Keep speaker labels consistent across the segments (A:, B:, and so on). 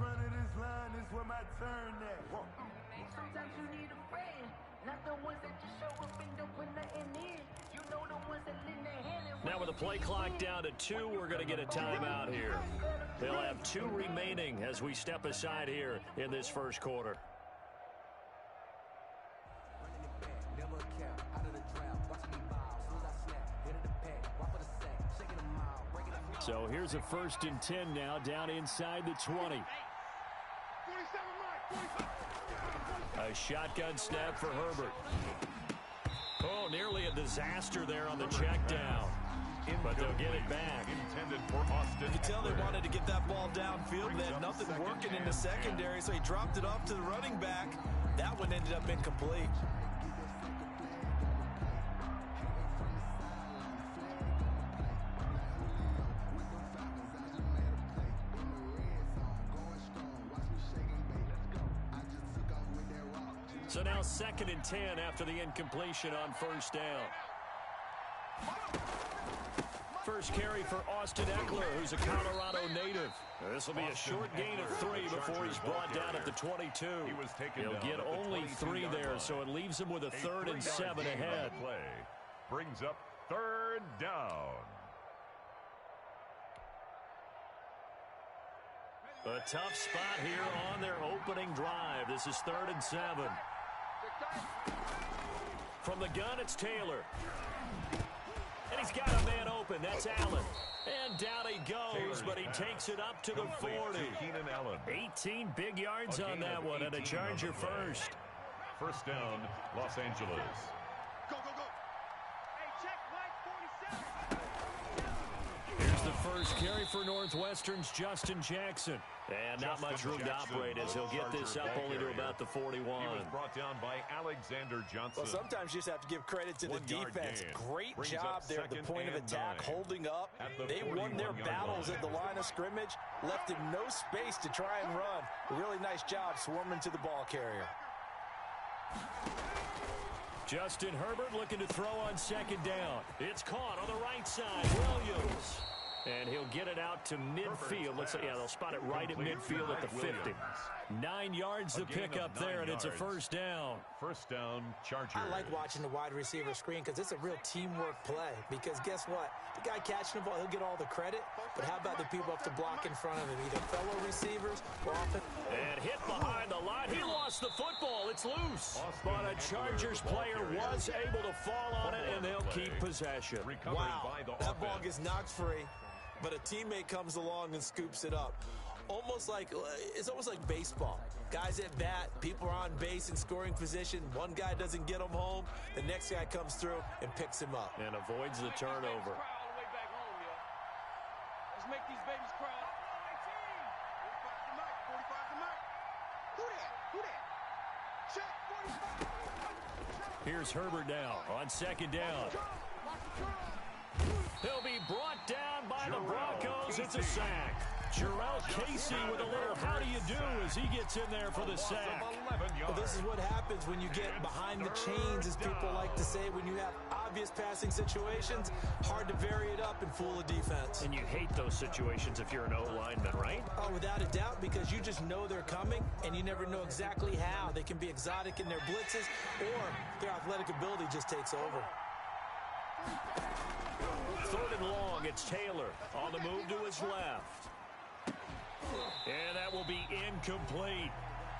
A: front of this line is where my turn at.
B: Sometimes you need a friend, not the ones that just show up and don't put nothing in. You know the ones that lend their hand.
C: Now with the play clock down to 2, we're going to get a timeout here. They'll have 2 remaining as we step aside here in this first quarter. So here's a 1st and 10 now, down inside the 20. A shotgun snap for Herbert. Oh, nearly a disaster there on the check down. But they'll get it back.
D: Intended for Austin. You can tell they wanted to get that ball downfield. They had nothing working in the secondary, so he dropped it off to the running back. That one ended up incomplete.
C: So now 2nd and 10 after the incompletion on 1st down. First carry for Austin Eckler, who's a Colorado native. This will be a short gain of 3 before he's brought down at the 22. He'll get only 3 there, so it leaves him with a 3rd and 7 ahead.
E: Play brings up 3rd down.
C: A tough spot here on their opening drive. This is 3rd and 7. From the gun, it's Taylor. And he's got a man open. That's Allen. And down he goes, but he takes it up to the 40. 18 big yards on that one, and a Charger first.
E: 1st down, Los Angeles.
F: Go, go, go. Hey, check Mike 47.
C: Here's the first carry for Northwestern's Justin Jackson. And not much room to operate as he'll get this up only to about the 41.
E: He was brought down by Alexander Johnson.
D: Well, sometimes you just have to give credit to the defense. Great job there at the point of attack, holding up. They won their battles at the line of scrimmage, left him no space to try and run. A really nice job swarming to the ball carrier.
C: Justin Herbert looking to throw on 2nd down. It's caught on the right side. Williams. And he'll get it out to midfield. Looks like, yeah, they'll spot it right at midfield at the 50. 9 yards to pick up there, and it's a 1st down.
E: 1st down, Chargers.
G: I like watching the wide receiver screen because it's a real teamwork play. Because guess what? The guy catching the ball, he'll get all the credit. But how about the people up to block in front of him? Either fellow receivers or often.
C: And hit behind the line. He lost the football. It's loose. But a Chargers player was able to fall on it, and they'll keep possession.
D: Wow, that ball gets knocked free. But a teammate comes along and scoops it up. It's almost like baseball. Guys at bat, people are on base in scoring position. One guy doesn't get him home. The next guy comes through and picks him up.
C: And avoids the turnover.
F: Let's make these babies cry. 45 to Mike. Who that? Check 45.
C: Here's Herbert now on 2nd down. He'll be brought down by the Broncos. It's a sack. Jarrell Casey with a little how do you do as he gets in there for the sack.
D: Well, this is what happens when you get behind the chains, as people like to say. When you have obvious passing situations, hard to vary it up and fool a defense.
C: And you hate those situations if you're an O-lineman, right?
D: Oh, without a doubt, because you just know they're coming, and you never know exactly how. They can be exotic in their blitzes, or their athletic ability just takes over.
C: 3rd and long, it's Taylor on the move to his left. And that will be incomplete.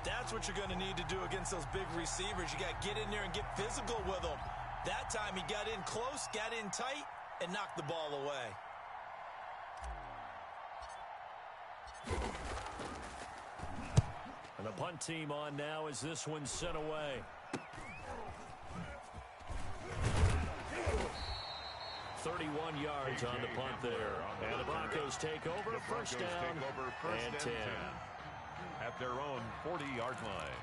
D: That's what you're going to need to do against those big receivers. You got to get in there and get physical with them. That time he got in close, got in tight, and knocked the ball away.
C: And the punt team on now as this one's sent away. 31 yards on the punt there. And the Broncos take over. 1st down and 10.
E: At their own 40-yard line.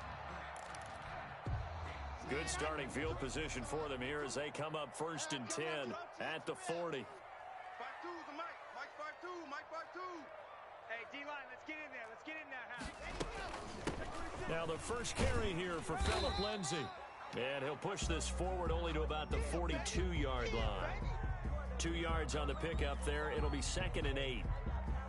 C: Good starting field position for them here as they come up 1st and 10 at the 40.
F: 5-2 to Mike. Mike 5-2. Mike 5-2. Hey, D-line, let's get in there. Let's get in there.
C: Now the first carry here for Phillip Lindsay. And he'll push this forward only to about the 42-yard line. 2 yards on the pickup there. It'll be 2nd and 8.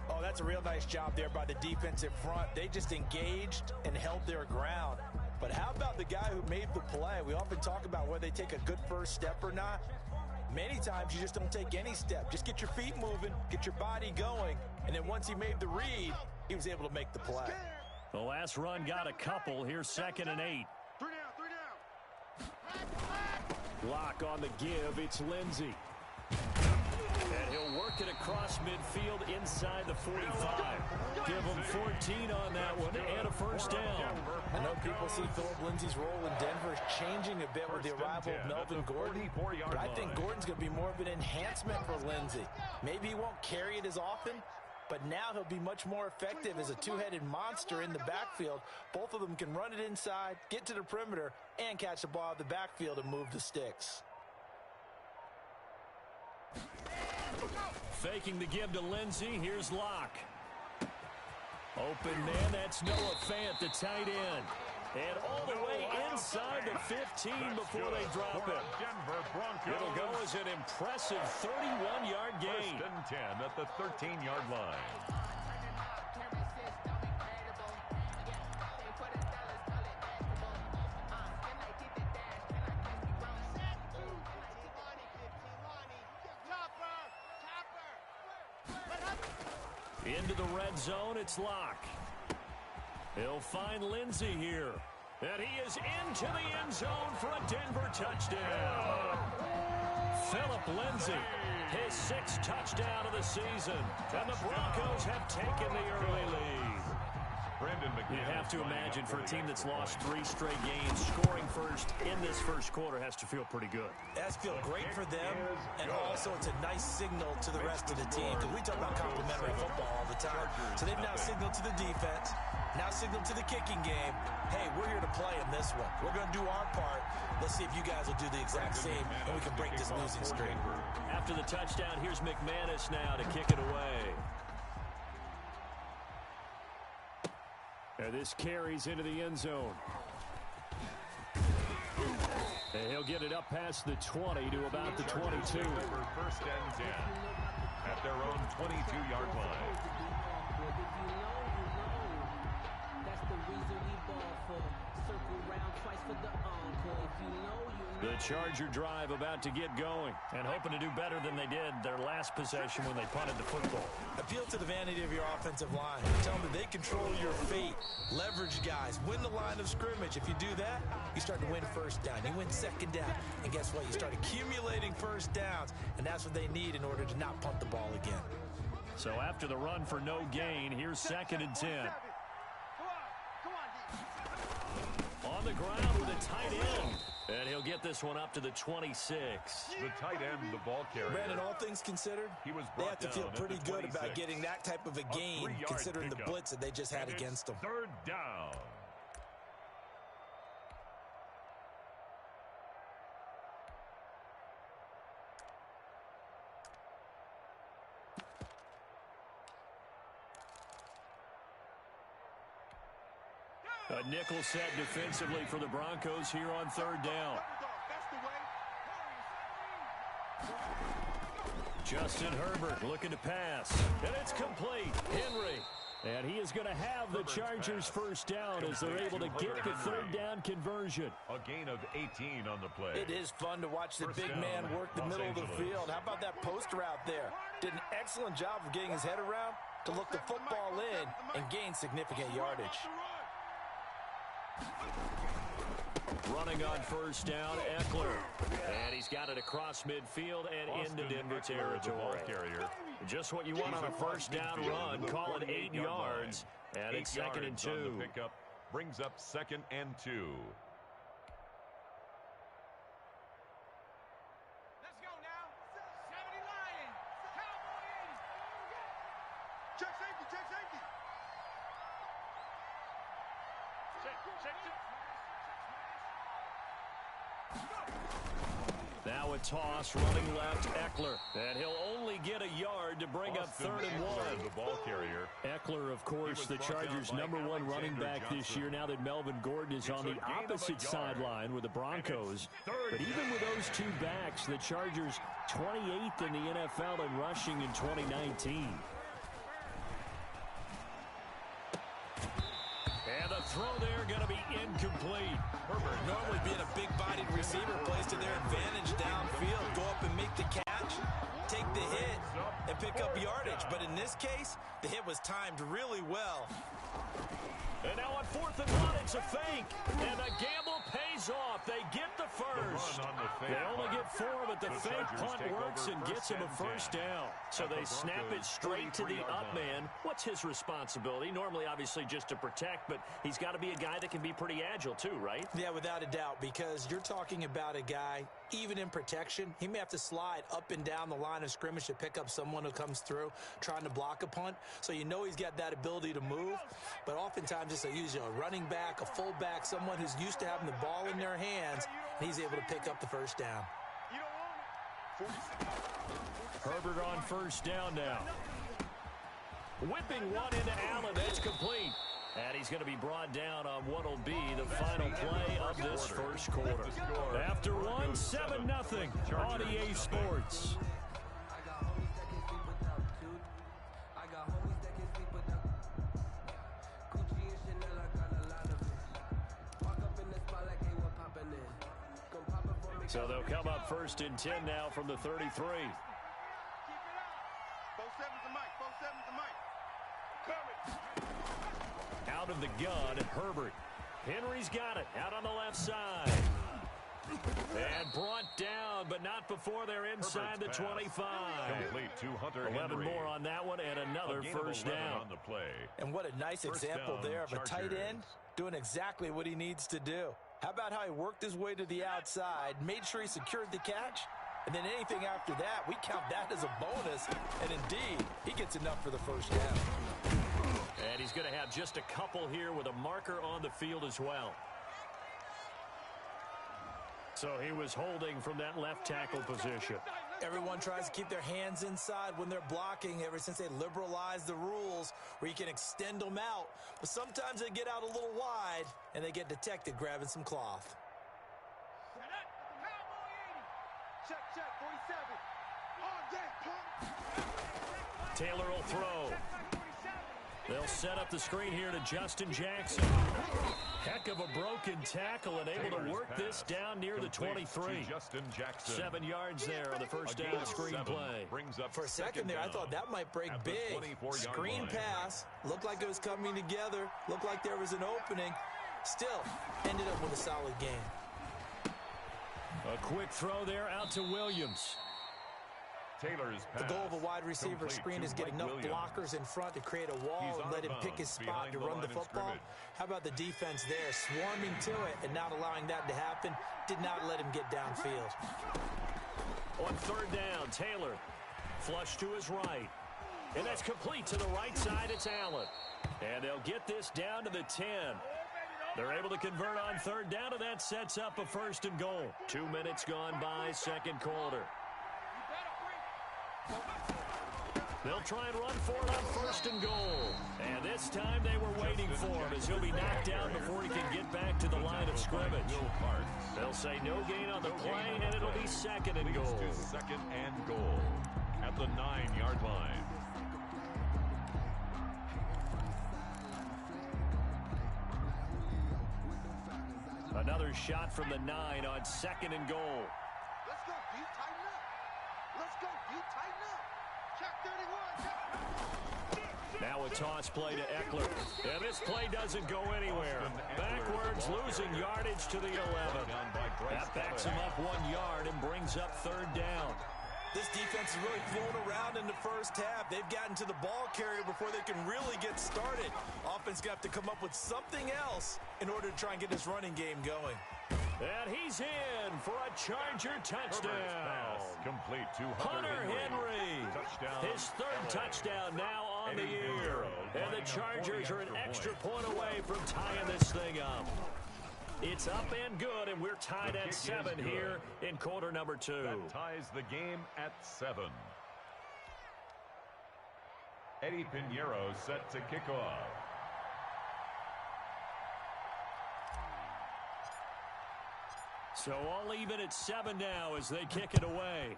D: Oh,
G: Oh, that's a real nice job there by the defensive front. They just engaged and held their ground. But how about the guy who made the play? We often talk about whether they take a good first step or not. Many times you just don't take any step. Just get your feet moving, get your body going, and then once he made the read, he was able to make the play.
C: The last run got a couple. Here's 2nd and 8.
F: 3 down.
C: Lock on the give. It's Lindsey. And he'll work it across midfield inside the 45. Give him 14 on that one and a first down.
G: I know people see Philip Lindsey's role in Denver is changing a bit with the arrival of Melvin Gordon, but I think Gordon's going to be more of an enhancement for Lindsey. Maybe he won't carry it as often, but now he'll be much more effective as a two-headed monster in the backfield. Both of them can run it inside, get to the perimeter, and catch the ball out of the backfield and move the sticks.
C: Faking the give to Lindsey. Here's Locke. Open man, that's Noah Fant, the tight end. And all the way inside the 15 before they drop it. It'll go as an impressive 31-yard gain.
E: 1st and 10 at the 13-yard line.
C: Into the red zone, it's Locke. He'll find Lindsey here. And he is into the end zone for a Denver touchdown. Philip Lindsey, his 6th touchdown of the season. And the Broncos have taken the early lead. You have to imagine for a team that's lost 3 straight games, scoring first in this first quarter has to feel pretty good.
G: It has to feel great for them, and also it's a nice signal to the rest of the team, because we talk about complimentary football all the time. So they've now signaled to the defense, now signaled to the kicking game, hey, we're here to play in this one. We're going to do our part. Let's see if you guys will do the exact same, and we can break this losing streak.
C: After the touchdown, here's McManus now to kick it away. And this carries into the end zone. And he'll get it up past the 20 to about the 22.
E: 1st and 10 at their own 22-yard line.
C: The Charger drive about to get going and hoping to do better than they did their last possession when they punted the football.
G: Appeal to the vanity of your offensive line. Tell them that they control your fate. Leverage guys. Win the line of scrimmage. If you do that, you start to win first down. You win second down. And guess what? You start accumulating first downs. And that's what they need in order to not punt the ball again.
C: So after the run for no gain, here's 2nd and 10. On the ground with a tight end. And he'll get this one up to the 26.
E: The tight end, the ball carrier.
G: Brandon, all things considered, they have to feel pretty good about getting that type of a gain, considering the blitz that they just had against them.
E: 3rd down.
C: A nickel set defensively for the Broncos here on 3rd down. Justin Herbert looking to pass. And it's complete. Henry. And he is going to have the Chargers first down as they're able to get the 3rd down conversion.
E: A gain of 18 on the play.
G: It is fun to watch the big man work the middle of the field. How about that post route there? Did an excellent job of getting his head around to look the football in and gain significant yardage.
C: Running on first down, Eckler. And he's got it across midfield and into Denver territory. Just what you want on a first down run. Call it 8 yards. And it's 2nd and 2.
E: Pickup brings up 2nd and 2.
F: Let's go now. 70 Lions. Cowboy 80. Check safety, check safety. Check.
C: Now a toss, running left, Eckler. And he'll only get a yard to bring up 3rd and 1.
E: The ball carrier.
C: Eckler, of course, the Chargers' #1 running back this year, now that Melvin Gordon is on the opposite sideline with the Broncos. But even with those two backs, the Chargers 28th in the NFL in rushing in 2019. throw there going to be incomplete.
G: Herbert, normally being a big-bodied receiver, plays to their advantage downfield. Go up and make the catch, take the hit, and pick up yardage. But in this case, the hit was timed really well.
C: And now on 4th and 1, it's a fake. And the gamble pays off. They get the first. They only get 4, but the fake punt works and gets him a first down. So they snap it straight to the up man. What's his responsibility? Normally, obviously, just to protect, but he's got to be a guy that can be pretty agile too, right?
G: Yeah, without a doubt, because you're talking about a guy, even in protection, he may have to slide up and down the line of scrimmage to pick up someone who comes through trying to block a punt. So you know he's got that ability to move, but oftentimes just usually a running back, a fullback, someone who's used to having the ball in their hands, and he's able to pick up the first down.
C: Herbert on first down now. Whipping one into Allen. That's complete. And he's going to be brought down on what will be the final play of this first quarter. After one, 7-0 on EA Sports. So they'll come up 1st and 10 now from the 33.
F: Keep it up. 4-7's the mic. 4-7's the mic. Cover.
C: Out of the gun, Herbert. Henry's got it. Out on the left side. And brought down, but not before they're inside the 25.
E: Complete to Hunter
C: 11
E: Henry.
C: more on that one, and another first down.
E: On the play.
G: And what a nice example there of a tight end doing exactly what he needs to do. How about how he worked his way to the outside, made sure he secured the catch, and then anything after that, we count that as a bonus. And indeed, he gets enough for the first down.
C: And he's going to have just a couple here with a marker on the field as well. So he was holding from that left tackle position.
G: Everyone tries to keep their hands inside when they're blocking ever since they liberalized the rules where you can extend them out. But sometimes they get out a little wide and they get detected grabbing some cloth.
F: Check, 47.
C: Taylor will throw. They'll set up the screen here to Justin Jackson. Heck of a broken tackle and able to work this down near the 23.
E: Justin Jackson.
C: 7 yards there on the first down screen play.
G: For a second there, I thought that might break big. Screen pass. Looked like it was coming together. Looked like there was an opening. Still, ended up with a solid game.
C: A quick throw there out to Williams.
E: Taylor's pass.
G: The goal of a wide receiver screen is get enough blockers in front to create a wall and let him pick his spot to run the football. How about the defense there, swarming to it and not allowing that to happen? Did not let him get downfield.
C: On 3rd down, Taylor flush to his right. And that's complete to the right side. It's Allen. And they'll get this down to the 10. They're able to convert on 3rd down, and that sets up a 1st and goal. 2 minutes gone by, second quarter. They'll try and run for it on 1st and goal. And this time they were waiting for him as he'll be knocked down before he can get back to the line of scrimmage. They'll say no gain on the play, and it'll be 2nd and goal.
E: 2nd and goal at the 9-yard line.
C: Another shot from the 9 on 2nd and goal.
F: Let's go, D. Tighten up. Let's go, D. Tighten up. Check 31.
C: Now a toss play to Eckler. And this play doesn't go anywhere. Backwards, losing yardage to the 11. That backs him up 1 yard and brings up 3rd down.
G: This defense is really flown around in the first half. They've gotten to the ball carrier before they can really get started. Offense got to come up with something else in order to try and get this running game going.
C: And he's in for a Charger touchdown.
E: Complete to
C: Hunter Henry. His 3rd touchdown now on the year. And the Chargers are an extra point away from tying this thing up. It's up and good, and we're tied at 7 here in quarter number 2.
E: That ties the game at 7. Eddie Pinheiro set to kick off.
C: So all even at 7 now as they kick it away.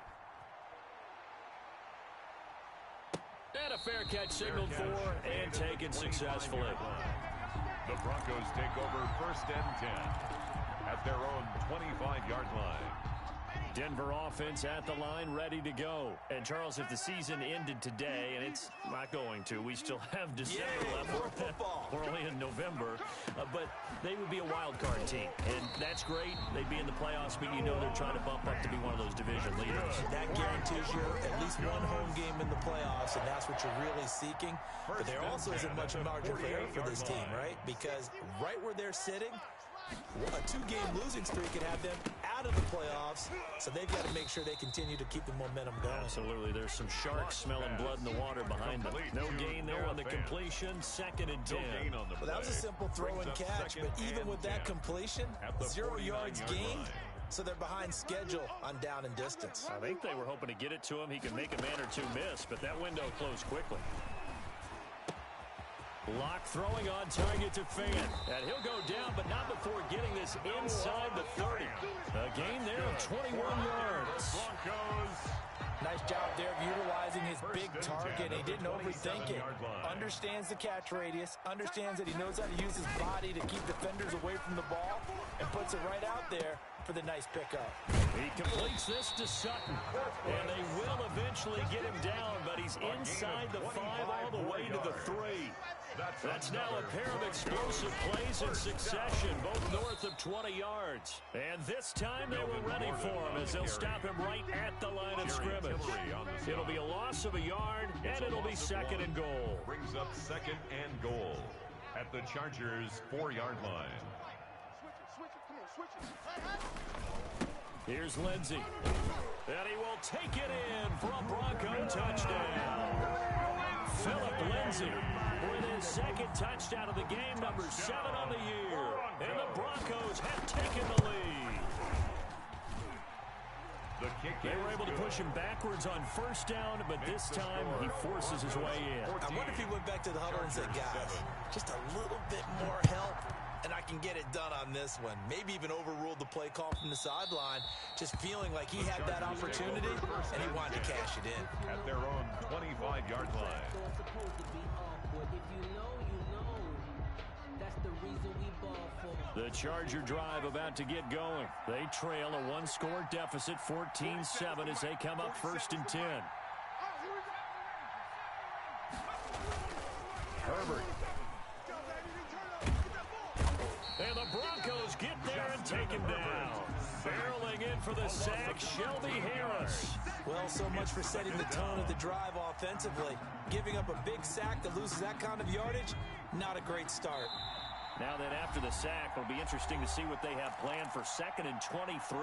C: And a fair catch signaled for and taken successfully.
E: The Broncos take over 1st and 10 at their own 25-yard line.
C: Denver offense at the line, ready to go. And, Charles, if the season ended today, and it's not going to, we still have December left. We're only in November. But they would be a wild card team. And that's great. They'd be in the playoffs, but you know they're trying to bump up to be one of those division leaders.
G: That guarantees you at least one home game in the playoffs, and that's what you're really seeking. But there also isn't much margin for error for this team, right? Because right where they're sitting, a 2-game losing streak could have them out of the playoffs, so they've got to make sure they continue to keep the momentum going.
C: Absolutely. There's some sharks smelling blood in the water behind them. No gain there on the completion. 2nd and 10.
G: Well, that was a simple throw and catch, but even with that completion, 0 yards gained, so they're behind schedule on down and distance.
C: I think they were hoping to get it to him. He can make a man or two miss, but that window closed quickly. Locke throwing on target to Fant. And he'll go down, but not before getting this inside the 30. A gain there of 21 yards.
G: Nice job there of utilizing his big target. He didn't overthink it. Understands the catch radius. Understands that he knows how to use his body to keep defenders away from the ball. And puts it right out there for the nice pickup.
C: He completes this to Sutton. And they will eventually get him down, but he's inside the 5 all the way to the 3. That's now a pair of explosive plays in succession, both north of 20 yards. And this time they were ready for him as they'll stop him right at the line of scrimmage. It'll be a loss of a yard, and it'll be 2nd and goal.
E: Brings up 2nd and goal at the Chargers' 4-yard line.
C: Here's Lindsey. And he will take it in for a Bronco touchdown. Philip Lindsey with his 2nd touchdown of the game, number 7 on the year. And the Broncos have taken the lead. They were able to push him backwards on 1st down, but this time he forces his way in.
G: I wonder if he went back to the huddle and said, guys, just a little bit more help, and I can get it done on this one. Maybe even overruled the play call from the sideline, just feeling like he had that opportunity, and he wanted to cash it in.
E: At their own 25-yard line.
C: The Charger drive about to get going. They trail a 1-score deficit, 14-7, as they come up 1st and 10. Herbert. And the Broncos get there and take him down. Barreling in for the sack, Shelby Harris.
G: Well, so much for setting the tone of the drive offensively. Giving up a big sack that loses that kind of yardage, not a great start.
C: Now then, after the sack, it'll be interesting to see what they have planned for 2nd and 23.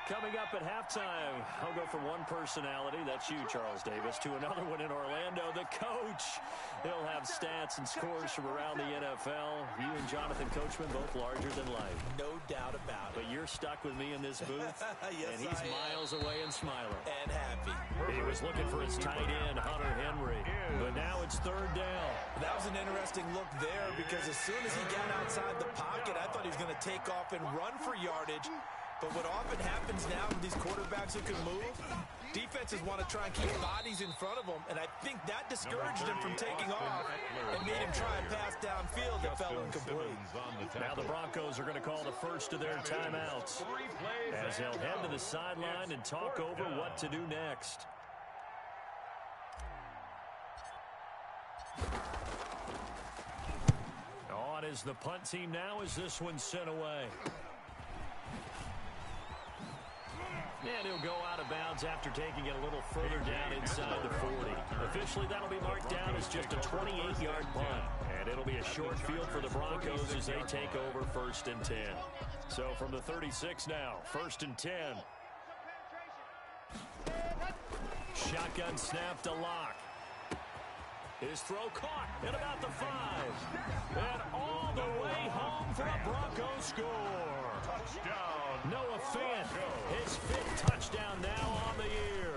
C: Coming up at halftime, I'll go from one personality, that's you, Charles Davis, to another one in Orlando, the coach. He'll have stats and scores from around the NFL. You and Jonathan Coachman, both larger than life.
G: No doubt about it.
C: But you're stuck with me in this booth,
G: yes,
C: and he's miles away and smiling.
G: And happy.
C: He was looking for his tight end, Hunter Henry, but now it's 3rd down.
G: That was an interesting look there because as soon as he got outside the pocket, I thought he was going to take off and run for yardage. But what often happens now with these quarterbacks who can move, defenses want to try and keep bodies in front of them, and I think that discouraged him from taking off and made him try and pass downfield that fell incomplete.
C: Now the Broncos are going to call the first of their timeouts as they'll head to the sideline and talk over what to do next. On is the punt team now as this one's sent away. And he'll go out of bounds after taking it a little further down inside the 40. Officially, that'll be marked down as just a 28-yard punt. And it'll be a short field for the Broncos as they take over 1st and 10. So from the 36 now, 1st and 10. Shotgun snap to Locke. His throw caught at about the 5. And all the way home for a Broncos score.
E: Touchdown.
C: Noah Fant, his 5th touchdown now on the year.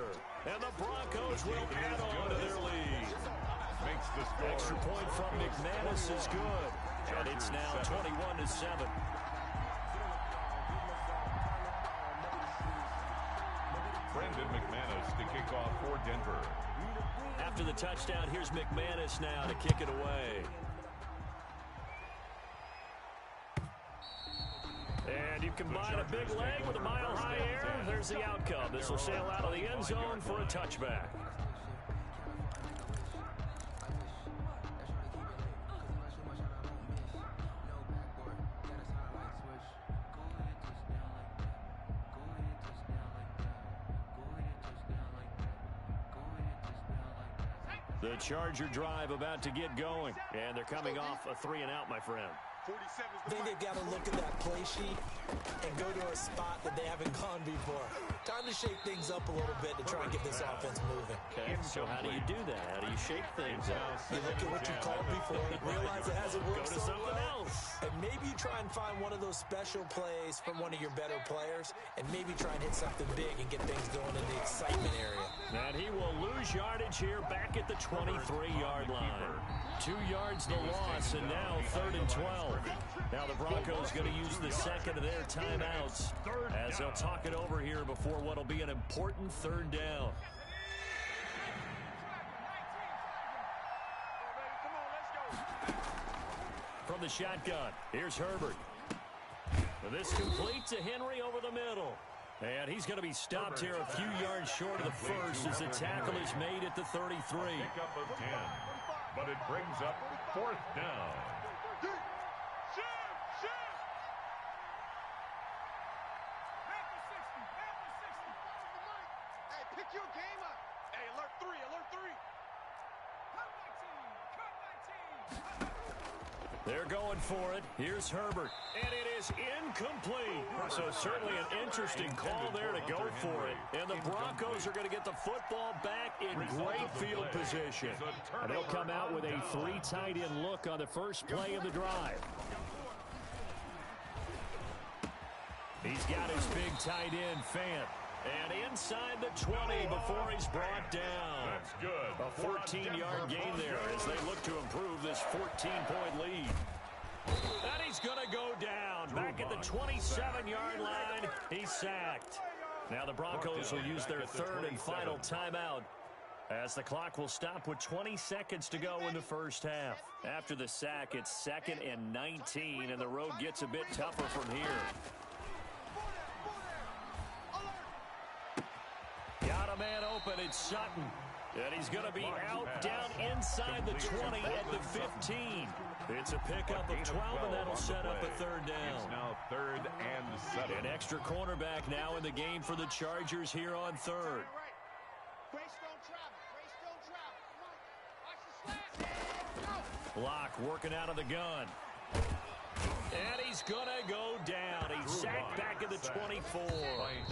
C: And the Broncos will add on to their lead.
E: Makes the score.
C: Extra point from McManus is good. And it's now 21-7.
E: Brandon McManus to kick off for Denver.
C: After the touchdown, here's McManus now to kick it away. And you combine a big leg with a mile-high air, there's the outcome. This will sail out of the end zone for a touchback. The Charger drive about to get going, and they're coming off a 3-and-out, my friend.
D: I think they've got to look at that play sheet and go to a spot that they haven't gone before. Time to shake things up a little bit to try and get this offense moving.
C: Okay, so how do you do that? How do you shake things up?
D: You look at what you called before, realize it hasn't worked
C: Go to
D: so
C: something
D: well,
C: else.
D: and maybe you try and find one of those special plays from one of your better players, and maybe try and hit something big and get things going in the excitement area.
C: And he will lose yardage here back at the 23-yard line. 2 yards the loss, and now 3rd and 12. Now the Broncos going to use the second of their timeouts as they'll talk it over here before what will be an important 3rd down. From the shotgun, here's Herbert. And this complete to Henry over the middle. And he's going to be stopped here a few yards short of the first as the tackle is made at the 33.
E: Pickup of 10, but it brings up 4th down.
F: Hey, pick your game up. Hey, alert 3, alert 3.
C: They're going for it. Here's Herbert. And it is incomplete. So certainly an interesting call there to go for it. And the Broncos are going to get the football back in great field position. And they'll come out with a 3 tight end look on the first play of the drive. He's got his big tight end, Fant. And inside the 20 before he's brought down.
E: That's good.
C: A 14-yard gain there as they look to improve this 14-point lead. And he's going to go down. Back at the 27-yard line, he's sacked. Now the Broncos will use their 3rd and final timeout as the clock will stop with 20 seconds to go in the first half. After the sack, it's 2nd and 19, and the road gets a bit tougher from here. Got a man open, it's Sutton. And he's going to be out down inside the 20 at the 15. It's a pickup of 12, and that'll set up a 3rd down.
E: It's now 3rd and 7.
C: An extra cornerback now in the game for the Chargers here on 3rd. Block working out of the gun. And he's going to go down. He's sacked back at the 24.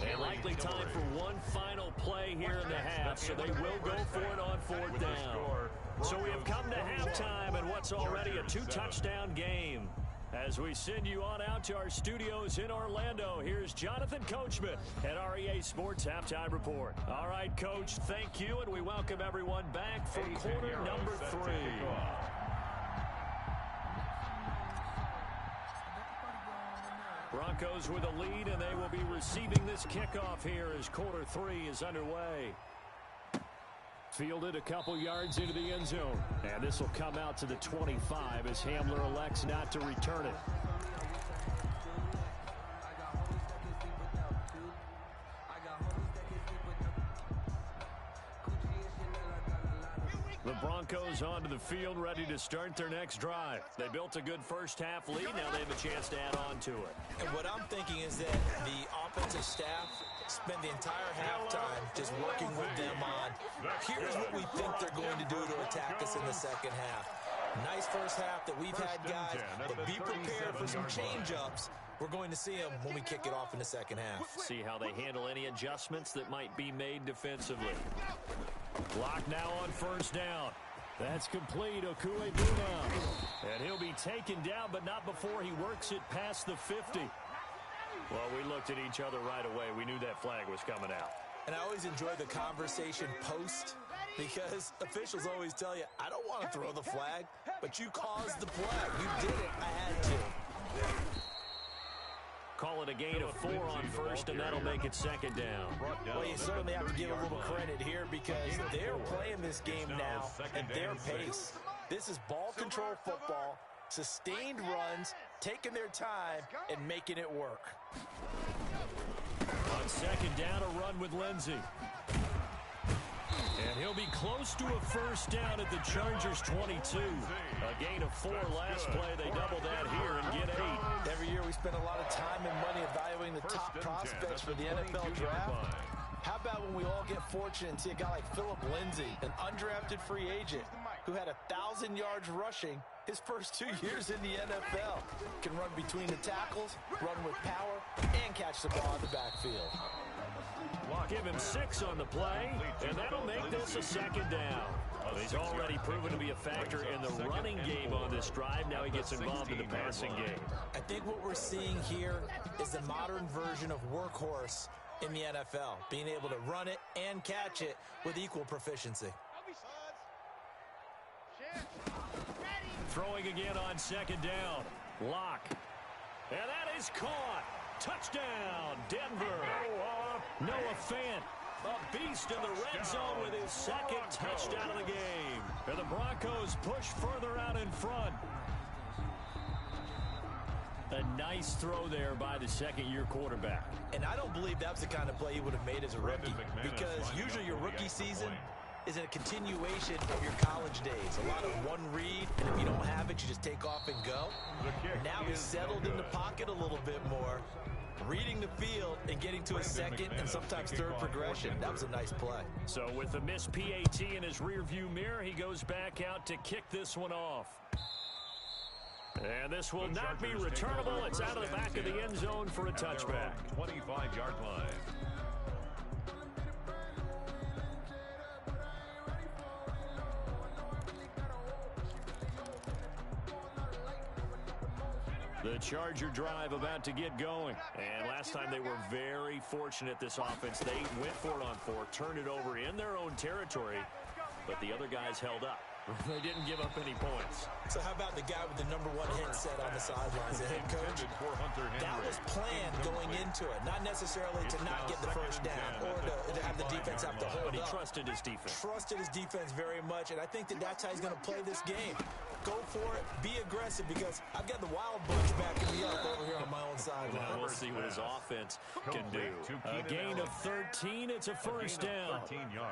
C: And likely time for one final play here in the half, so they will go for it on 4th down. So we have come to halftime in what's already a 2-touchdown game. As we send you on out to our studios in Orlando, here's Jonathan Coachman at REA Sports Halftime Report. All right, Coach, thank you, and we welcome everyone back for quarter number 3. Broncos with a lead, and they will be receiving this kickoff here as quarter 3 is underway. Fielded a couple yards into the end zone. And this will come out to the 25 as Hamler elects not to return it. The Broncos onto the field, ready to start their next drive. They built a good first half lead. Now they have a chance to add on to it.
D: And what I'm thinking is that the offensive staff spend the entire halftime just working with them on, here's what we think they're going to do to attack us in the second half. Nice first half that we've had, guys, but be prepared for some change-ups. We're going to see them when we kick it off in the second half.
C: See how they handle any adjustments that might be made defensively. Block now on 1st down. That's complete. Okuebuna. And he'll be taken down, but not before he works it past the 50. Well, we looked at each other right away. We knew that flag was coming out.
D: And I always enjoy the conversation post because officials always tell you, I don't want to throw the flag, but you caused the play. You did it. I had to.
C: Call it a gain of 4 on first, and that'll make it second down.
G: Well, you certainly have to give a little credit here because they're playing this game now at their pace. This is ball control football, sustained runs, taking their time, and making it work.
C: On second down, a run with Lindsey. And he'll be close to a first down at the Chargers' 22. A gain of 4 last play. They double that here and get 8.
G: Every year we spend a lot of time and money evaluating the top prospects for the NFL draft. How about when we all get fortunate and see a guy like Philip Lindsay, an undrafted free agent who had 1,000 yards rushing his first 2 years in the NFL. Can run between the tackles, run with power, and catch the ball in the backfield.
C: Give him 6 on the play, and that'll make this a second down. He's already proven to be a factor in the running game on this drive. Now he gets involved in the passing game.
G: I think what we're seeing here is the modern version of workhorse in the NFL, being able to run it and catch it with equal proficiency.
C: Throwing again on second down. Lock. And that is caught. Touchdown, Denver. Noah Fant, a beast in the red zone with his second touchdown of the game. And the Broncos push further out in front. A nice throw there by the second-year quarterback.
G: And I don't believe that's the kind of play he would have made as a rookie, because usually your rookie season is a continuation of your college days. A lot of one read, and if you don't have it, you just take off and go. Now he's settled in the pocket a little bit more, reading the field and getting to a second and sometimes third progression. That was a nice play.
C: So with the missed PAT in his rearview mirror, he goes back out to kick this one off. And this will not be returnable. It's out of the back of the end zone for a touchback.
E: 25-yard line.
C: The Charger drive about to get going. And last time they were very fortunate, this offense. They went for it on 4, turned it over in their own territory, but the other guys held up. They didn't give up any points.
G: So how about the guy with the #1 headset on the sidelines, the head coach? That was planned going into it, not necessarily to not get the first down or to have the defense have to hold up.
C: But he trusted his defense.
G: Trusted his defense very much, and I think that's how he's going to play this game. Go for it, be aggressive, because I've got the Wild Bunch backing me up over here on my own sideline.
C: We'll see what his offense can do. A gain of 13, it's a first down.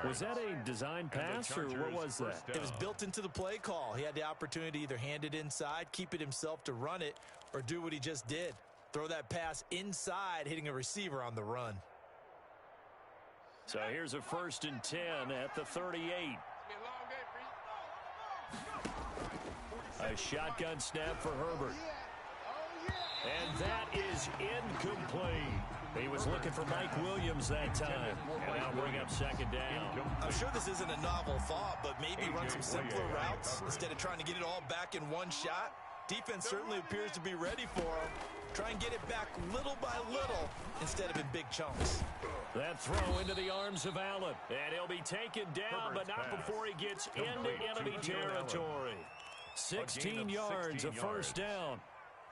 C: Was that a design pass, or what was that?
G: It was built into the play call. He had the opportunity to either hand it inside, keep it himself to run it, or do what he just did. Throw that pass inside, hitting a receiver on the run.
C: So here's a 1st and 10 at the 38. A shotgun snap for Herbert. And that is incomplete. He was looking for Mike Williams that time. And now bring up second down.
G: I'm sure this isn't a novel thought, but maybe run some simpler routes instead of trying to get it all back in one shot. Defense certainly appears to be ready for him. Try and get it back little by little instead of in big chunks.
C: That throw into the arms of Allen. And he'll be taken down, but not before he gets into enemy territory. 16 yards, a first down.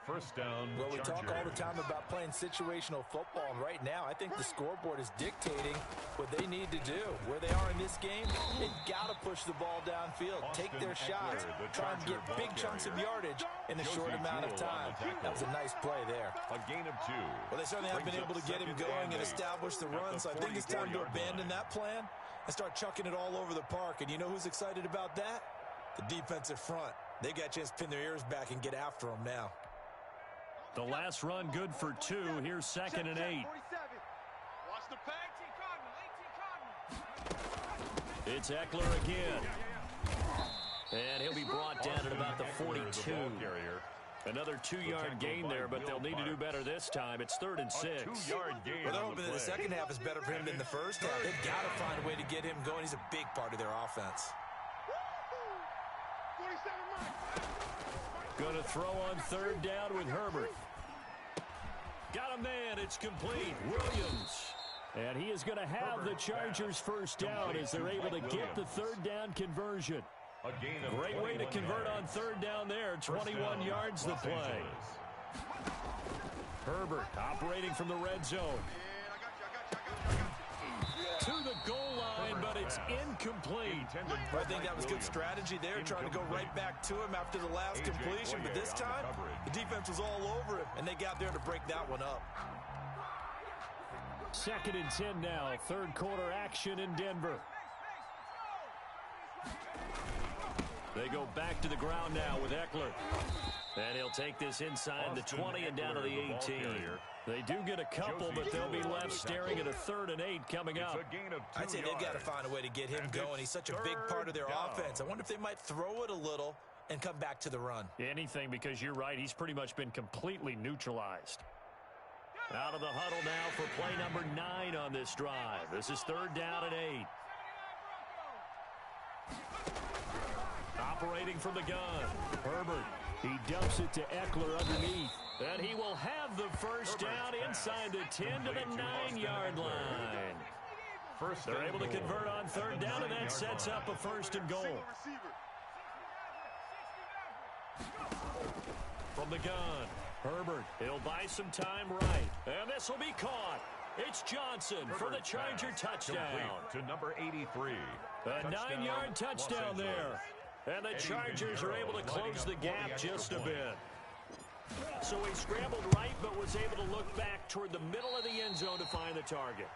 E: First down.
G: Well, we talk all the time about playing situational football, and right now I think the scoreboard is dictating what they need to do. Where they are in this game, they've got to push the ball downfield, take their shots, try and get big chunks of yardage in a short amount of time. That was a nice play there.
E: A gain of 2.
G: Well, they certainly have been able to get him going and establish the run, so I think it's time to abandon that plan and start chucking it all over the park. And you know who's excited about that? The defensive front. They got a chance to pin their ears back and get after them now.
C: The last run good for 2. Here's 2nd and 8.
F: Watch the pack.
C: It's Eckler again. And he'll be brought down at about the 42. Another 2-yard gain there, but they'll need to do better this time. It's 3rd and 6.
E: 2-yard gain.
G: Well, they're hoping that the second half is better for him than the first half. They've got to find a way to get him going. He's a big part of their offense.
C: Going to throw on 3rd down with Herbert. Got a man. It's complete. Williams. And he is going to have the Chargers first down as they're able to get the 3rd down conversion. Great way to convert on 3rd down there. 21 yards the play. Herbert operating from the red zone. To the goal line, but it's incomplete.
G: I think that was good strategy there, trying to go right back to him after the last completion. But this time, the defense was all over him, and they got there to break that one up.
C: 2nd and 10 now. Third quarter action in Denver. They go back to the ground now with Eckler. And he'll take this inside the 20 and down to the 18. They do get a couple, but they'll be left staring at a 3rd and 8 coming up.
G: I'd say they've got to find a way to get him going. He's such a big part of their offense. I wonder if they might throw it a little and come back to the run.
C: Anything, because you're right. He's pretty much been completely neutralized. Out of the huddle now for play number 9 on this drive. This is 3rd down and 8. Operating from the gun. Herbert. He dumps it to Eckler underneath. And he will have the first down inside the 10 to the 9-yard line. They're able to convert on 3rd down, and that sets up a 1st and goal. From the gun, Herbert. He'll buy some time right. And this will be caught. It's Johnson for the Charger touchdown.
E: To number 83.
C: A 9-yard touchdown there. And the Chargers are able to close the gap just a bit. So he scrambled right, but was able to look back toward the middle of the end zone to find the target.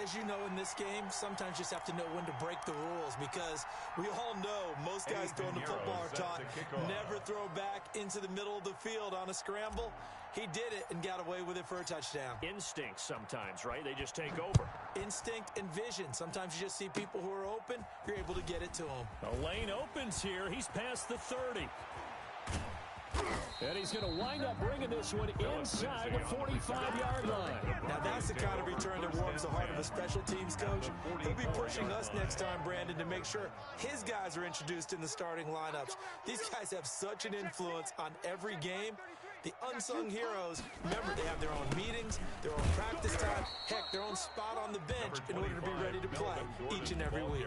G: As you know, in this game, sometimes you just have to know when to break the rules, because we all know most guys throwing the football are taught never throw back into the middle of the field on a scramble. He did it and got away with it for a touchdown.
C: Instinct sometimes, right? They just take over.
G: Instinct and vision. Sometimes you just see people who are open, you're able to get it to them.
C: The lane opens here. He's past the 30. And he's going to wind up bringing this one inside the 45-yard line.
G: Now that's the kind of return that warms the heart of a special teams coach. He'll be pushing us next time, Brandon, to make sure his guys are introduced in the starting lineups. These guys have such an influence on every game. The unsung heroes, remember, they have their own meetings, their own practice time, heck, their own spot on the bench in order to be ready to play each and every week.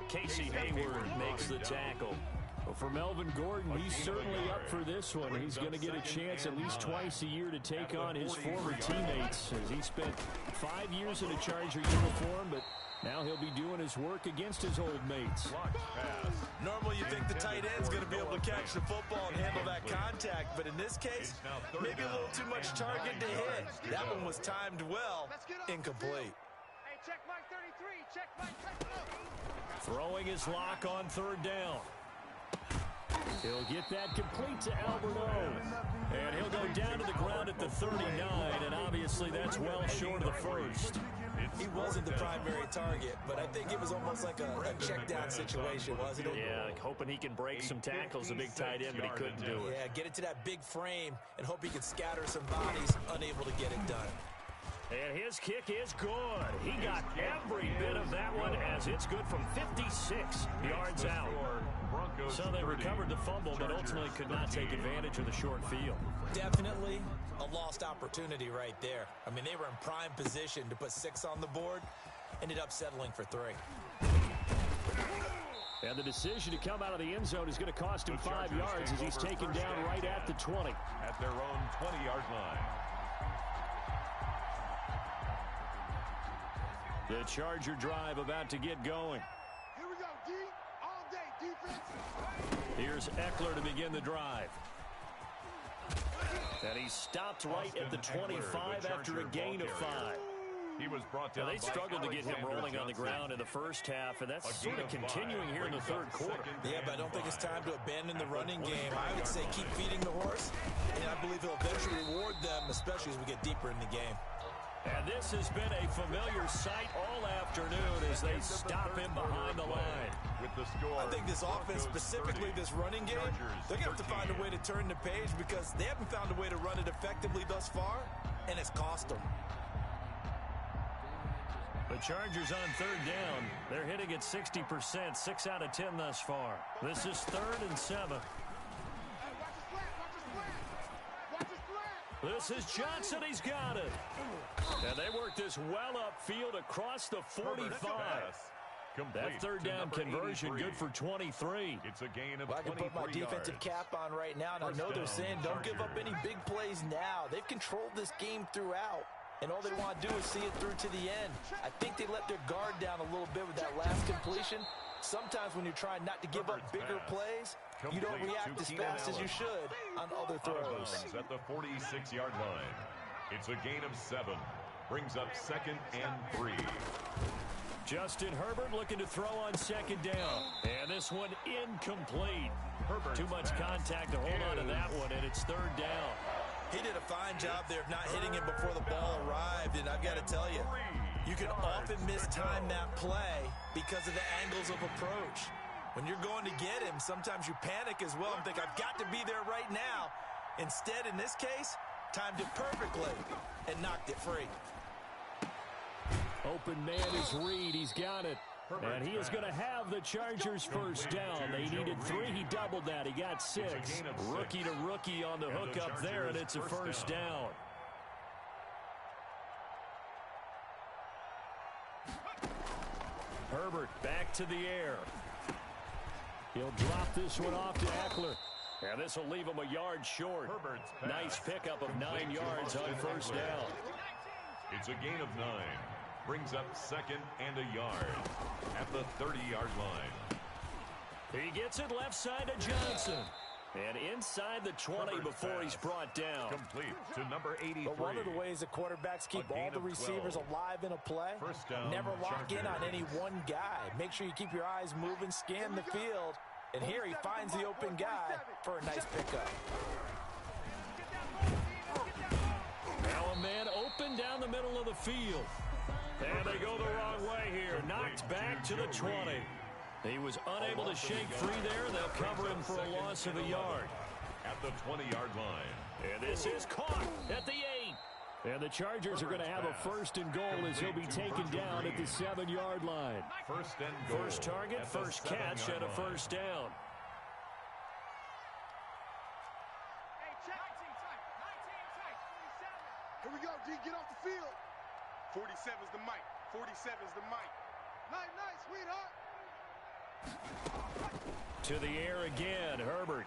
C: Casey Hayward makes the tackle. Well, for Melvin Gordon, he's certainly up for this one. He's going to get a chance at least twice a year to take on his former teammates, as he spent 5 years in a Charger uniform, but now he'll be doing his work against his old mates.
G: Normally you think the tight end's going to be able to catch the football and handle that contact, but in this case, maybe a little too much target to hit. That one was timed well, incomplete.
F: Hey, check Mike 33. Check Mike 33.
C: Throwing his lock on 3rd down. He'll get that complete to Alberto. And he'll go down to the ground at the 39, and obviously that's well short of the first.
G: He wasn't the primary target, but I think it was almost like a check-down situation, wasn't it?
C: Yeah, hoping he can break some tackles, a big tight end, but he couldn't do it.
G: Yeah, get it to that big frame and hope he can scatter some bodies, unable to get it done.
C: And his kick is good. He got every bit of that one, as it's good from 56 yards out. So they recovered the fumble, but ultimately could not take advantage of the short field.
G: Definitely a lost opportunity right there. I mean, they were in prime position to put 6 on the board, ended up settling for 3.
C: And the decision to come out of the end zone is going to cost him 5 yards, as he's taken down right at the 20.
E: At their own 20-yard line.
C: The Charger drive about to get going.
A: Here we go, D. All day, defense.
C: Here's Eckler to begin the drive. And he stopped right at the 25 after a gain of 5.
E: He was brought down.
C: Now, they struggled to get him rolling on the ground in the first half, and that's sort of continuing here in the 3rd quarter.
G: Yeah, but I don't think it's time to abandon the running game. I would say keep feeding the horse, and I believe he'll eventually reward them, especially as we get deeper in the game.
C: And this has been a familiar sight all afternoon as they stop him behind the line.
E: With the score,
G: I think this offense, specifically this running game, they're going to have to find a way to turn the page, because they haven't found a way to run it effectively thus far, and it's cost them.
C: The Chargers on 3rd down. They're hitting at 60%, 6 out of 10 thus far. This is 3rd and 7. This is Johnson. He's got it. And they work this well upfield across the 45. That third down conversion
E: 83.
C: good for 23.
E: It's a gain of
G: Well, I can put my defensive cap on right now, and I know they're saying don't give up any big plays now. They've controlled this game throughout, and all they want to do is see it through to the end. I think they let their guard down a little bit with that last completion. Sometimes when you're trying not to give up bigger plays, you don't react as fast as you should on other throws.
E: At the 46-yard line. It's a gain of 7. Brings up 2nd and 3.
C: Justin Herbert looking to throw on 2nd down. And this one incomplete. Too much contact to hold on to that one, and it's 3rd down.
D: He did a fine job there of not hitting him before the ball arrived, and I've got to tell you, you can often mistime that play because of the angles of approach. When you're going to get him, sometimes you panic as well and think, I've got to be there right now. Instead, in this case, timed it perfectly and knocked it free.
C: Open man is Reed. He's got it. And he is going to have the Chargers first down. They needed 3. He doubled that. He got 6. Rookie to rookie on the hook up there, and it's a first down. Herbert back to the air. He'll drop this one off to Eckler. And this will leave him a yard short. Nice pickup of 9 yards on first down.
E: It's a gain of 9. Brings up 2nd and a yard at the 30-yard line.
C: He gets it left side to Johnson. And inside the 20 before he's brought down.
E: Complete to number 83.
G: But one of the ways the quarterbacks keep all the receivers alive in a play, never lock in on any one guy. Make sure you keep your eyes moving, scan the field. And here he finds the open guy for a nice pickup.
C: Now a man open down the middle of the field. And they go the wrong way here. Knocked back to the 20. He was unable to shake free there. They'll cover him for a loss of a yard.
E: At the 20-yard line.
C: And this is caught at the 8. And the Chargers are going to have a 1st and goal as he'll be taken down at the 7-yard line.
E: First and goal.
C: First target, first catch, and a first down.
A: Here we go, D. Get off the field.
F: 47's the mic. 47's the mic.
A: Night, night, sweetheart.
C: To the air again, Herbert.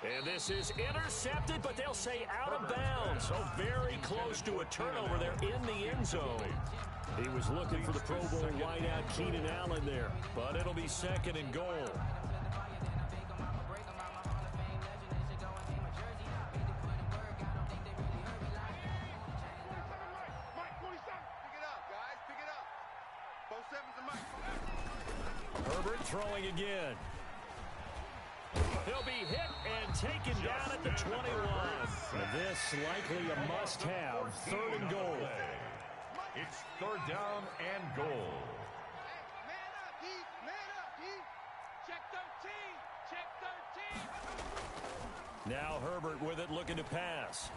C: And this is intercepted, but they'll say out of bounds. So very close to a turnover there in the end zone. He was looking for the Pro Bowl wideout Keenan Allen there, but it'll be 2nd and goal. Herbert throwing again. He'll be hit and taken down at the 21. This likely a must-have. 3rd and goal.
E: It's 3rd down and goal.
A: Man up, D. Man up, D. Check 13. Check 13.
C: Now Herbert with it, looking to pass.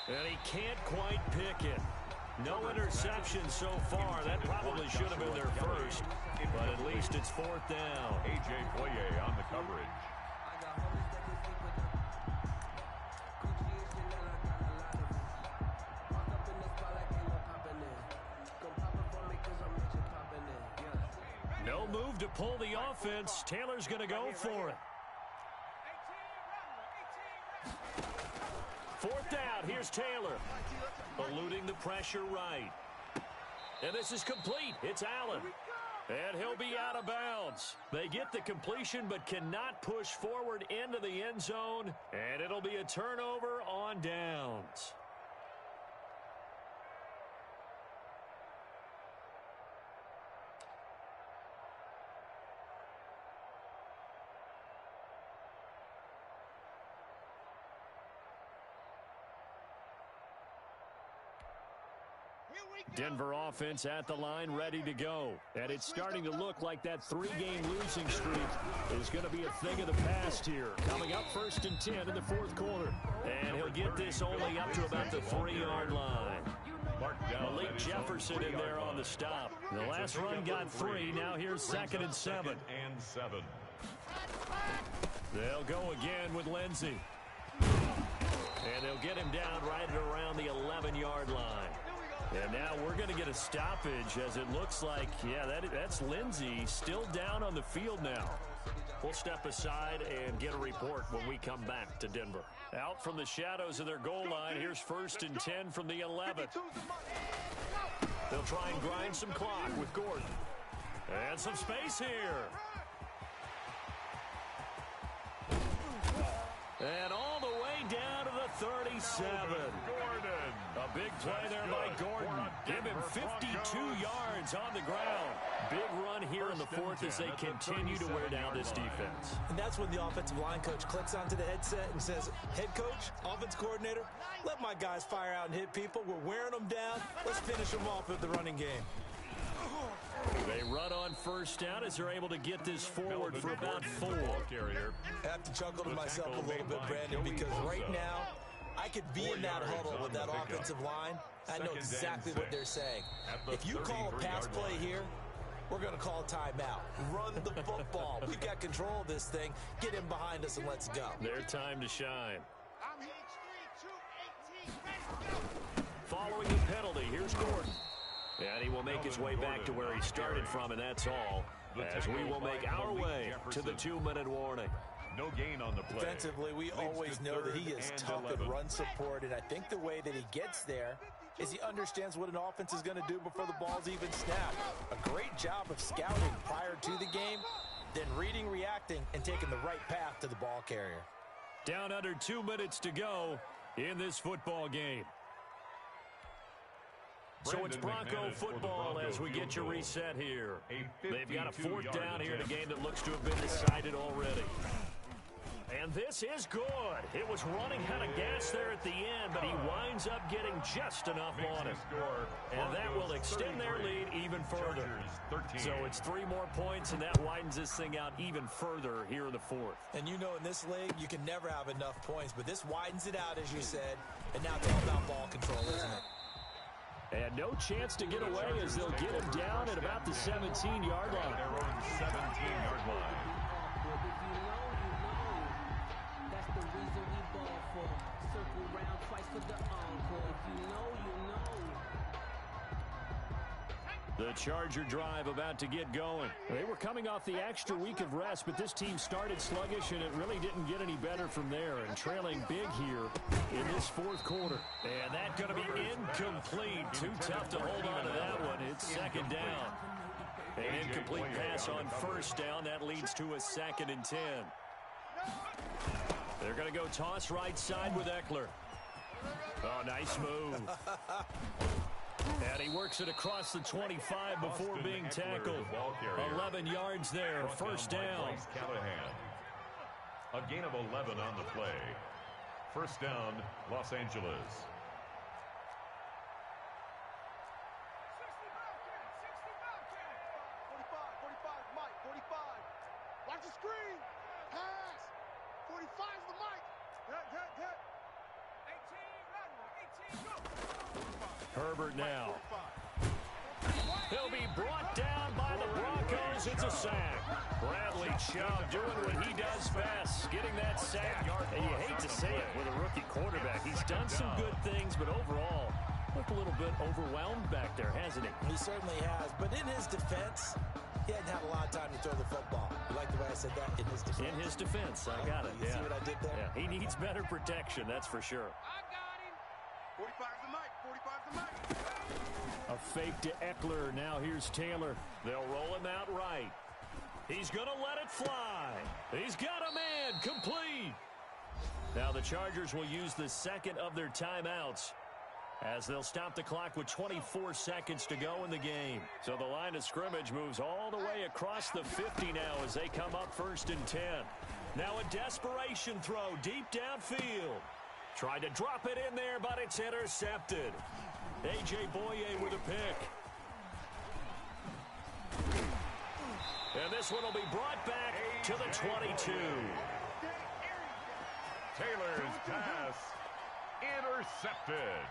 C: And he can't quite pick it. No interception so far. That probably should have been their first. But at least it's 4th down.
E: A.J. Foye on the coverage.
C: No move to pull the offense. Taylor's going to go for it. 4th down. Here's Taylor. Eluding the pressure right. And this is complete. It's Allen. And he'll be out of bounds. They get the completion but cannot push forward into the end zone. And it'll be a turnover on downs. Denver offense at the line, ready to go. And it's starting to look like that 3-game losing streak is going to be a thing of the past here. Coming up 1st and 10 in the 4th quarter. And he'll get this only up to about the 3-yard line. Malik Jefferson in there on the stop. The last run got 3. Now here's 2nd and 7. They'll go again with Lindsey. And they'll get him down right at around the 11-yard line. And now we're going to get a stoppage as it looks like, yeah, that's Lindsey still down on the field now. We'll step aside and get a report when we come back to Denver. Out from the shadows of their goal line, here's 1st and 10 from the 11th. They'll try and grind some clock with Gordon. And some space here. And all the way down to the 37.
E: Gordon.
C: A big play there by Gordon. Give him 52 yards on the ground. Big run here in the 4th as they continue to wear down this defense.
D: And that's when the offensive line coach clicks onto the headset and says, head coach, offense coordinator, let my guys fire out and hit people. We're wearing them down. Let's finish them off with the running game.
C: They run on 1st down as they're able to get this forward for about 4.
D: I have to chuckle to myself a little bit, Brandon, because right now I could be in that huddle with that offensive line. I know exactly what they're saying. If you call a pass play here, we're going to call timeout. Run the football. We've got control of this thing. Get him behind us and let's go.
C: Their time to shine.
A: I'm hitting 3, 2, 18, ready, go.
C: Following the penalty, here's Gordon. And he will make his way back to where he started from, and that's all, as we will make our way to the 2-minute warning.
E: No gain on the play.
G: Defensively, we always know that he is tough at run support, and I think the way that he gets there is he understands what an offense is going to do before the ball's even snapped. A great job of scouting prior to the game, then reading, reacting, and taking the right path to the ball carrier.
C: Down under 2 minutes to go in this football game. So it's Bronco football as we get you reset here. They've got a 4th down here in a game that looks to have been decided already. And this is good. It was running out of gas there at the end, but he winds up getting just enough on it. And that will extend their lead even further. So it's 3 more points, and that widens this thing out even further here in the 4th.
D: And you know in this league, you can never have enough points, but this widens it out, as you said. And now it's all about ball control, isn't it?
C: And no chance to get away as they'll get him down at about the 17-yard line.
E: Their own 17-yard line.
B: That's the reason we ball for. Circle round twice for the encore. If you know, you know.
C: The Charger drive about to get going. They were coming off the extra week of rest, but this team started sluggish, and it really didn't get any better from there. And trailing big here in this 4th quarter. And that's going to be incomplete. Too tough to hold on to that one. It's 2nd down. An incomplete pass on 1st down. That leads to a 2nd and 10. They're going to go toss right side with Eckler. Oh, nice move. And he works it across the 25 before being tackled. 11 yards there, 1st down.
E: A gain of 11 on the play. 1st down, Los Angeles.
A: 45, Mike, 45. Watch the screen. Pass. 45's the Mike. Hit. 18, go.
C: Herbert now. He'll be brought down by the Broncos. It's a sack. Bradley Chubb doing what he does best, getting that sack. And you hate to say it with a rookie quarterback. He's done some good things, but overall, looked a little bit overwhelmed back there, hasn't he?
D: He certainly has, but in his defense, he hadn't had a lot of time to throw the football. You like the way I said that? In his defense.
C: In his defense, I got it.
D: You see what I did there?
C: Yeah, he needs better protection, that's for sure.
F: I got him. 45's the Mike. 45's the Mike.
C: A fake to Eckler. Now here's Taylor. They'll roll him out right. He's going to let it fly. He's got a man. Complete. Now the Chargers will use the 2nd of their timeouts as they'll stop the clock with 24 seconds to go in the game. So the line of scrimmage moves all the way across the 50 now as they come up 1st and 10. Now a desperation throw deep downfield. Tried to drop it in there, but it's intercepted. A.J. Boye with a pick. And this one will be brought back to the 22.
E: Taylor's pass intercepted.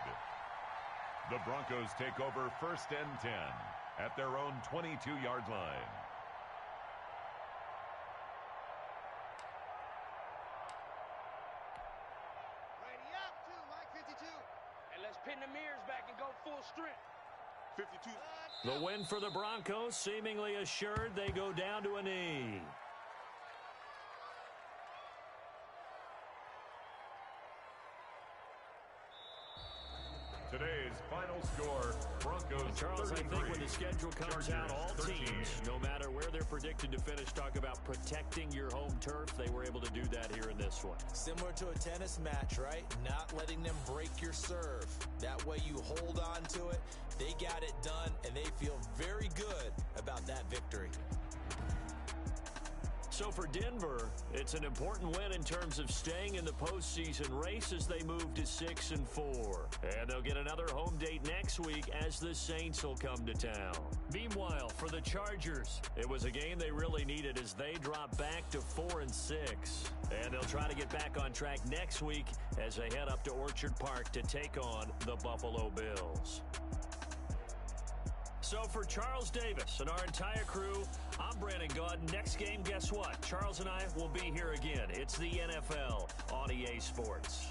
E: The Broncos take over 1st and 10 at their own 22-yard line.
F: Ready up, too, Mike 52. And let's pin the mirrors back and go full
A: full strength. 52.
C: The win for the Broncos, seemingly assured. They go down to a knee.
E: Today's final score, Broncos
C: And Charles,
E: 33.
C: I think when the schedule comes
E: Chargers,
C: out, all
E: 13.
C: teams, no matter where they're predicted to finish, talk about protecting your home turf. They were able to do that here in this one.
G: Similar to a tennis match, right? Not letting them break your serve. That way you hold on to it. They got it done, and they feel very good about that victory.
C: So for Denver, it's an important win in terms of staying in the postseason race as they move to 6-4. And they'll get another home date next week as the Saints will come to town. Meanwhile, for the Chargers, it was a game they really needed as they drop back to 4-6. And they'll try to get back on track next week as they head up to Orchard Park to take on the Buffalo Bills. So for Charles Davis and our entire crew, I'm Brandon Gaudin. Next game, guess what? Charles and I will be here again. It's the NFL on EA Sports.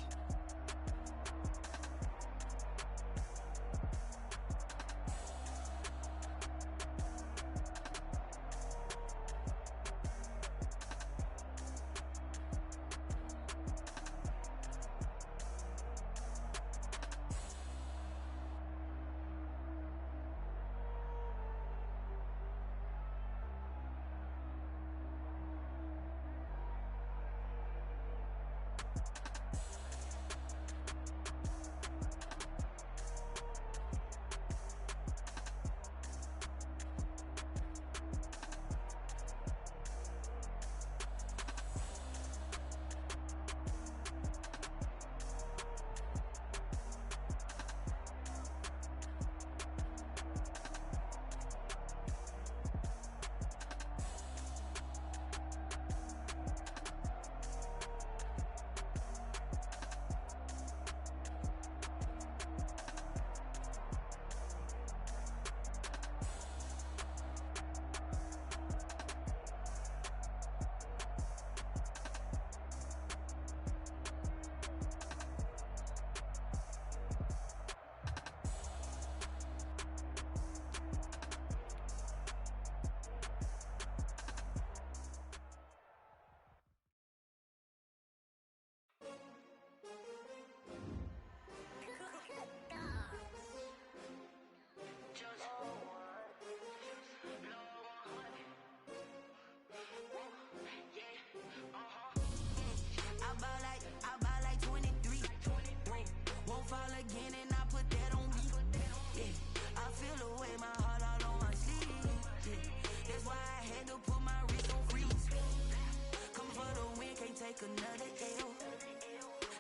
B: Another L.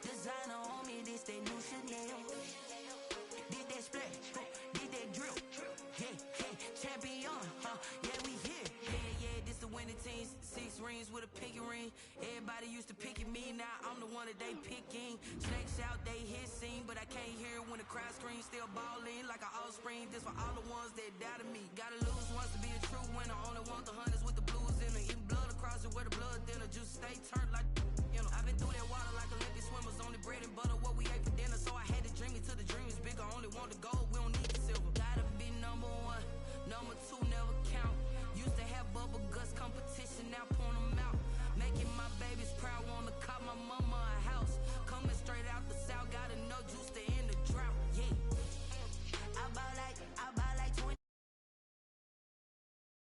B: Designer on me, this they new Chanel. Did that splash, did that drill. Yeah, champion, yeah, we here. Yeah, this the winning team. 6 rings with a pinky ring. Everybody used to picking me, now I'm the one that they picking. Snakes out, they hit scene, but I can't hear when the crowd screams. Still balling like an offspring. This for all the ones that doubted me. Gotta lose once to be a true winner. Only want the hunters with the blues in it. Eating blood across it where the blood dinner. Juice stay turned like